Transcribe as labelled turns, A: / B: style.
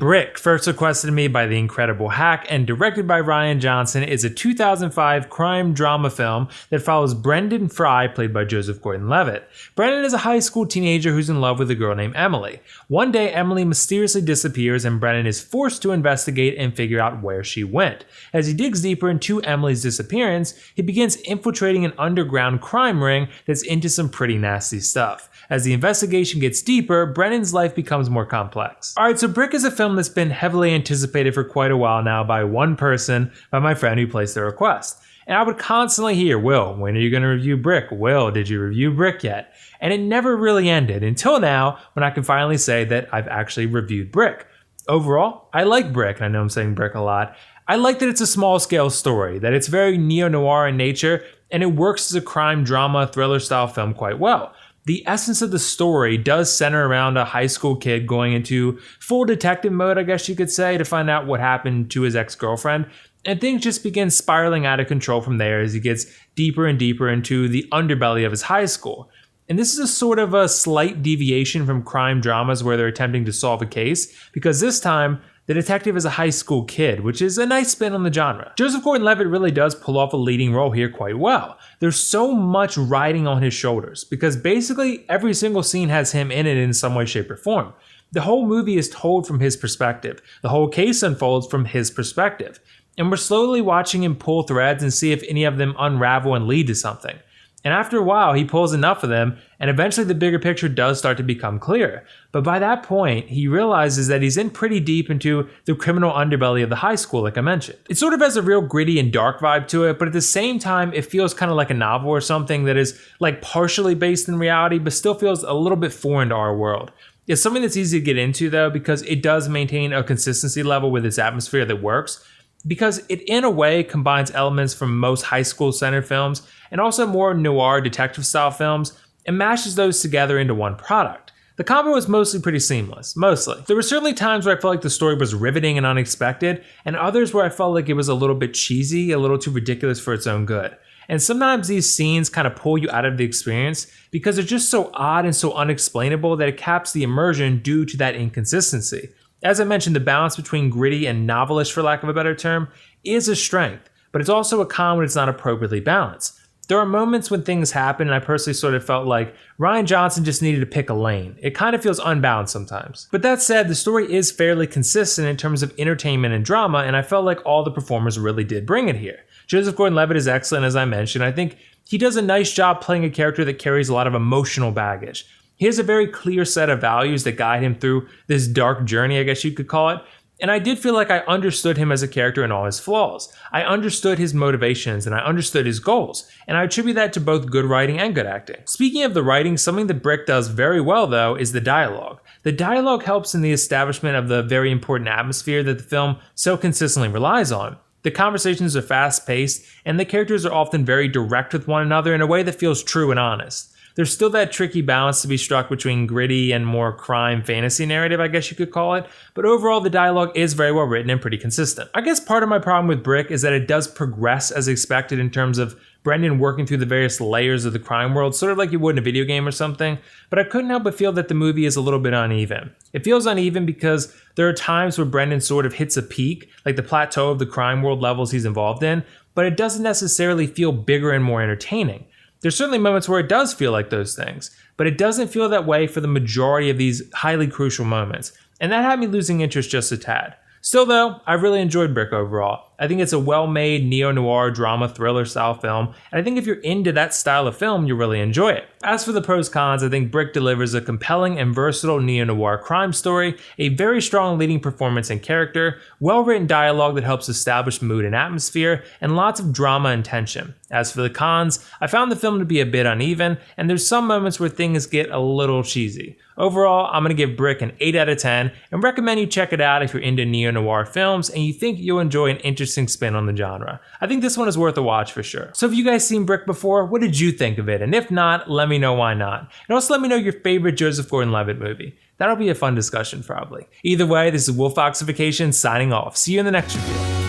A: Brick, first requested to me by Theincrediblehak and directed by Rian Johnson, is a 2005 crime drama film that follows Brendan Fry, played by Joseph Gordon-Levitt. Brendan is a high school teenager who's in love with a girl named Emilie. One day, Emilie mysteriously disappears and Brendan is forced to investigate and figure out where she went. As he digs deeper into Emilie's disappearance, he begins infiltrating an underground crime ring that's into some pretty nasty stuff. As the investigation gets deeper, Brendan's life becomes more complex. Alright, so Brick is a film that's been heavily anticipated for quite a while now by one person, by my friend who placed the request. And I would constantly hear, Will, when are you going to review Brick? Will, did you review Brick yet? And it never really ended until now when I can finally say that I've actually reviewed Brick. Overall, I like Brick, and I know I'm saying Brick a lot. I like that it's a small scale story, that it's very neo-noir in nature, and it works as a crime drama thriller style film quite well. The essence of the story does center around a high school kid going into full detective mode, I guess you could say, to find out what happened to his ex-girlfriend. And things just begin spiraling out of control from there as he gets deeper and deeper into the underbelly of his high school. And this is a sort of a slight deviation from crime dramas where they're attempting to solve a case, because this time, the detective is a high school kid, which is a nice spin on the genre. Joseph Gordon-Levitt really does pull off a leading role here quite well. There's so much riding on his shoulders, because basically every single scene has him in it in some way, shape, or form. The whole movie is told from his perspective. The whole case unfolds from his perspective. And we're slowly watching him pull threads and see if any of them unravel and lead to something. And after a while, he pulls enough of them, and eventually the bigger picture does start to become clear. But by that point, he realizes that he's in pretty deep into the criminal underbelly of the high school, like I mentioned. It sort of has a real gritty and dark vibe to it, but at the same time, it feels kind of like a novel or something that is like partially based in reality, but still feels a little bit foreign to our world. It's something that's easy to get into, though, because it does maintain a consistency level with its atmosphere that works. Because it, in a way, combines elements from most high school-centered films and also more noir detective-style films and mashes those together into one product. The combo was mostly pretty seamless, mostly. There were certainly times where I felt like the story was riveting and unexpected, and others where I felt like it was a little bit cheesy, a little too ridiculous for its own good. And sometimes these scenes kind of pull you out of the experience because they're just so odd and so unexplainable that it caps the immersion due to that inconsistency. As I mentioned, the balance between gritty and novelish, for lack of a better term, is a strength, but it's also a con when it's not appropriately balanced. There are moments when things happen, and I personally sort of felt like Rian Johnson just needed to pick a lane. It kind of feels unbalanced sometimes. But that said, the story is fairly consistent in terms of entertainment and drama, and I felt like all the performers really did bring it here. Joseph Gordon-Levitt is excellent, as I mentioned. I think he does a nice job playing a character that carries a lot of emotional baggage. He has a very clear set of values that guide him through this dark journey, I guess you could call it. And I did feel like I understood him as a character and all his flaws. I understood his motivations and I understood his goals. And I attribute that to both good writing and good acting. Speaking of the writing, something that Brick does very well, though, is the dialogue. The dialogue helps in the establishment of the very important atmosphere that the film so consistently relies on. The conversations are fast-paced, and the characters are often very direct with one another in a way that feels true and honest. There's still that tricky balance to be struck between gritty and more crime fantasy narrative, I guess you could call it, but overall the dialogue is very well written and pretty consistent. I guess part of my problem with Brick is that it does progress as expected in terms of Brendan working through the various layers of the crime world, sort of like you would in a video game or something, but I couldn't help but feel that the movie is a little bit uneven. It feels uneven because there are times where Brendan sort of hits a peak, like the plateau of the crime world levels he's involved in, but it doesn't necessarily feel bigger and more entertaining. There's certainly moments where it does feel like those things, but it doesn't feel that way for the majority of these highly crucial moments, and that had me losing interest just a tad. Still though, I really enjoyed Brick overall. I think it's a well-made neo-noir drama thriller style film, and I think if you're into that style of film, you'll really enjoy it. As for the pros cons, I think Brick delivers a compelling and versatile neo-noir crime story, a very strong leading performance and character, well-written dialogue that helps establish mood and atmosphere, and lots of drama and tension. As for the cons, I found the film to be a bit uneven, and there's some moments where things get a little cheesy. Overall, I'm going to give Brick an 8 out of 10, and recommend you check it out if you're into neo-noir films and you think you'll enjoy an interesting spin on the genre. I think this one is worth a watch for sure. So have you guys seen Brick before? What did you think of it? And if not, let me know why not. And also let me know your favorite Joseph Gordon-Levitt movie. That'll be a fun discussion probably. Either way, this is WillFoxification signing off. See you in the next review.